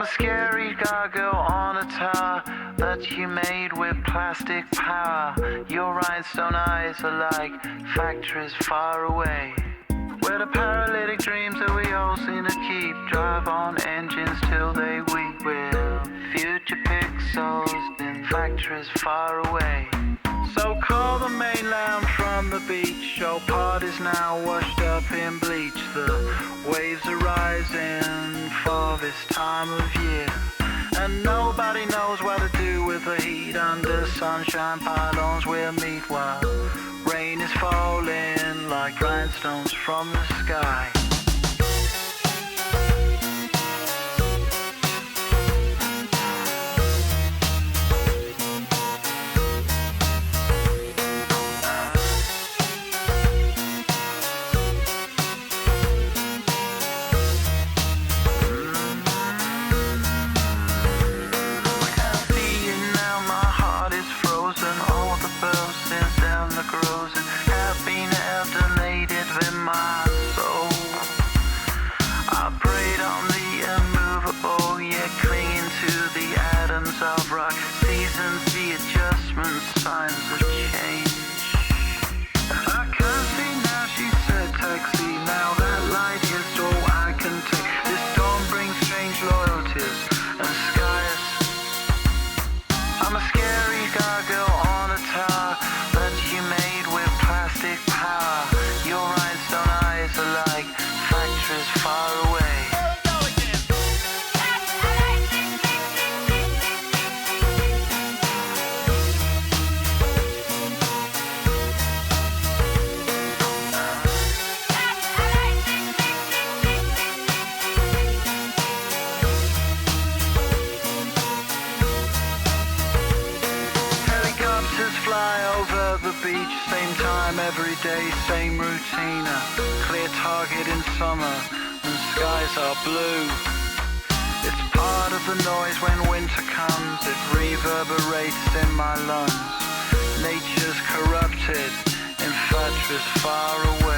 I'm a scary gargoyle on a tower that you made with plastic power. Your rhinestone eyes are like factories far away, where the paralytic dreams that we all seem to keep drive on engines till they weep. We're future pixels in factories far away. So call the mainland from the beach. Your part is now washed up in bleach. The waves are rising for this time of year, and nobody knows what to do with the heat. Under sunshine pylons we'll meet while rain is falling like rhinestones from the sky. Corrosion have been alternated with my soul. I prayed on the unmovable, yet clinging to the atoms of rock. Seasons, the adjustments, signs of change. I can't see now, she said, taxi. Now that light is all I can take. This storm brings strange loyalties and skies. I'm a scary gargoyle on a tower that you made with plastic power. Your rhinestone eyes are like factories far away. Fly over the beach, same time every day, same routine. A clear target in summer and skies are blue. It's part of the noise when winter comes, it reverberates in my lungs. Nature's corrupted in factories far away.